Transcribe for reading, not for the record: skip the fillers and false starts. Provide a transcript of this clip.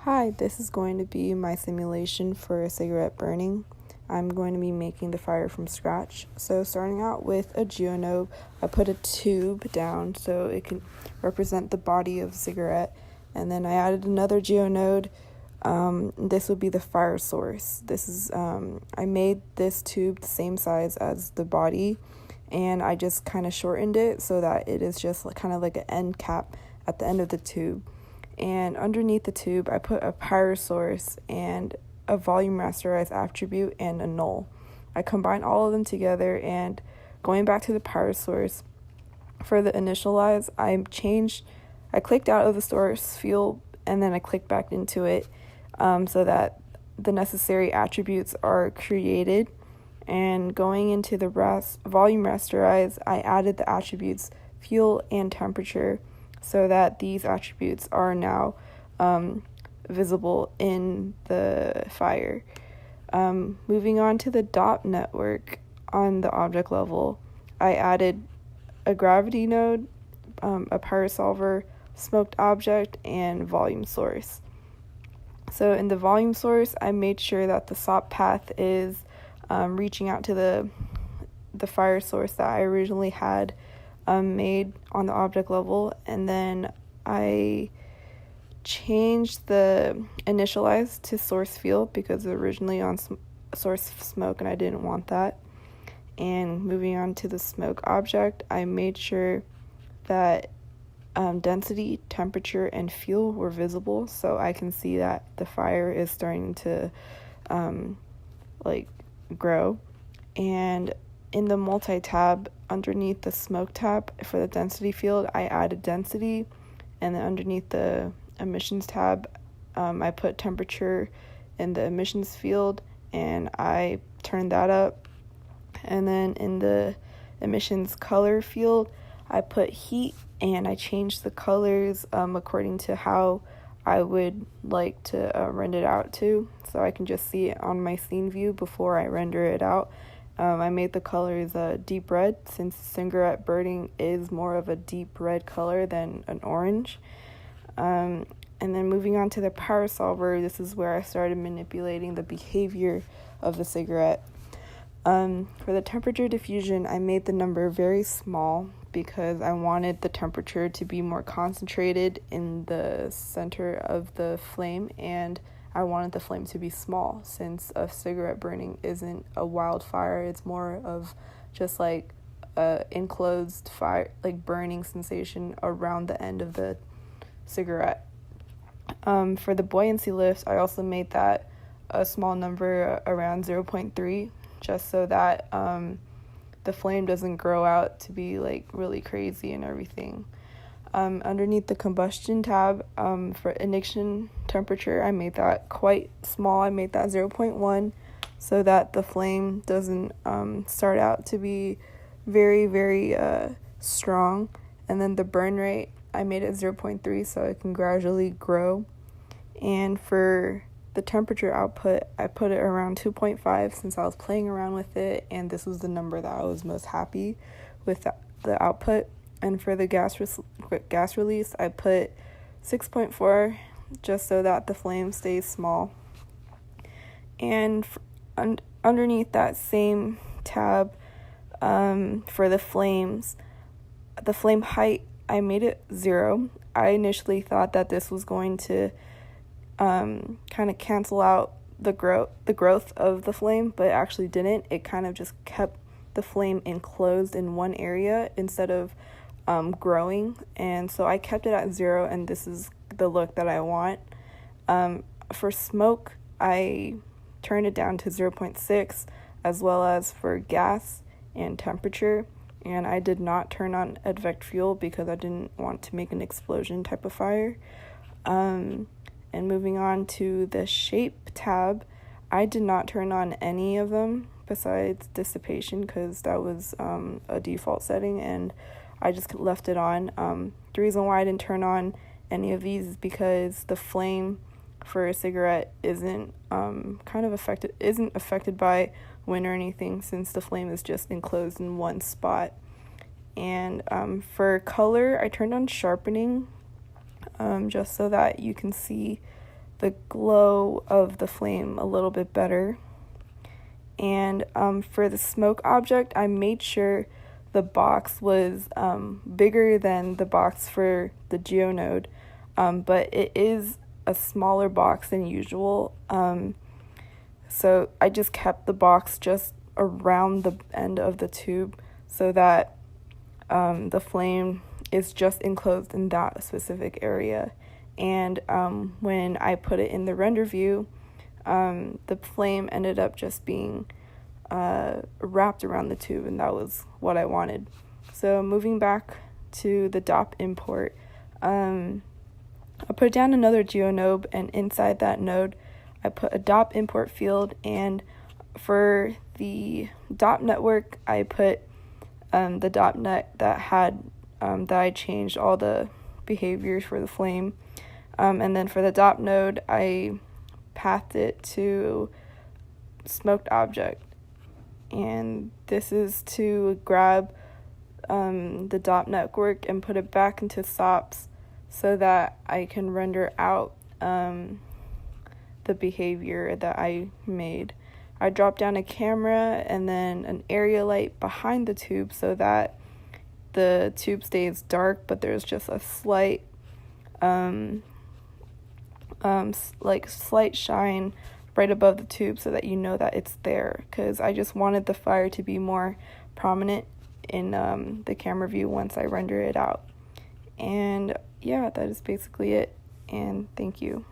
Hi, this is going to be my simulation for cigarette burning. I'm going to be making the fire from scratch. So starting out with a geonobe, I put a tube down so it can represent the body of a cigarette. And then I added another geonode. This would be the fire source. I made this tube the same size as the body, and I just kind of shortened it so that it is just kind of like an end cap at the end of the tube. And underneath the tube, I put a pyrosource and a volume rasterized attribute and a null. I combine all of them together, and going back to the pyrosource, for the initialize, I clicked out of the source field and then I clicked back into it so that the necessary attributes are created. And going into the volume rasterize, I added the attributes fuel and temperature so that these attributes are now visible in the fire. Moving on to the dot network on the object level, I added a gravity node, a pyrosolver, smoked object, and volume source. So in the volume source, I made sure that the SOP path is reaching out to the fire source that I originally had made on the object level, and then I changed the initialize to source field because it was originally on source smoke and I didn't want that. And moving on to the smoke object, I made sure that density, temperature, and fuel were visible so I can see that the fire is starting to grow. And in the multi-tab, underneath the smoke tab for the density field, I added density, and then underneath the emissions tab, I put temperature in the emissions field and I turned that up. And then in the emissions color field, I put heat and I changed the colors according to how I would like to render it out to, so I can just see it on my scene view before I render it out. I made the colors deep red since cigarette burning is more of a deep red color than an orange. And then moving on to the pyrosolver, this is where I started manipulating the behavior of the cigarette. For the temperature diffusion, I made the number very small because I wanted the temperature to be more concentrated in the center of the flame, and I wanted the flame to be small since a cigarette burning isn't a wildfire. It's more of just like a enclosed fire, like burning sensation around the end of the cigarette. For the buoyancy lift, I also made that a small number around 0.3 just so that the flame doesn't grow out to be like really crazy and everything. Underneath the combustion tab, for ignition temperature, I made that quite small. I made that 0.1 so that the flame doesn't start out to be very, very strong. And then the burn rate, I made it 0.3 so it can gradually grow. And for the temperature output, I put it around 2.5 since I was playing around with it, and this was the number that I was most happy with the output. And for the gas release, I put 6.4 just so that the flame stays small. And underneath that same tab, for the flames, the flame height, I made it 0. I initially thought that this was going to kind of cancel out the growth of the flame, but it actually didn't. It kind of just kept the flame enclosed in one area instead of growing, and so I kept it at 0, and this is the look that I want. For smoke, I turned it down to 0.6, as well as for gas and temperature, and I did not turn on advect fuel because I didn't want to make an explosion type of fire. And moving on to the shape tab, I did not turn on any of them besides dissipation because that was a default setting, and I just left it on. The reason why I didn't turn on any of these is because the flame for a cigarette isn't affected by wind or anything, since the flame is just enclosed in one spot. And for color, I turned on sharpening just so that you can see the glow of the flame a little bit better. And for the smoke object, I made sure the box was bigger than the box for the geonode, but it is a smaller box than usual. So I just kept the box just around the end of the tube so that the flame is just enclosed in that specific area. And when I put it in the render view, the flame ended up just being wrapped around the tube, and that was what I wanted. So moving back to the DOP import, I put down another GeoNode, and inside that node I put a DOP import field, and for the DOP network I put the DOP net that had that I changed all the behaviors for the flame, and then for the DOP node I pathed it to smoked object, and this is to grab the DOP network and put it back into SOPs so that I can render out the behavior that I made. I dropped down a camera and then an area light behind the tube so that the tube stays dark, but there's just a slight slight shine right above the tube so that you know that it's there, because I just wanted the fire to be more prominent in the camera view once I render it out. And yeah, that is basically it, and thank you.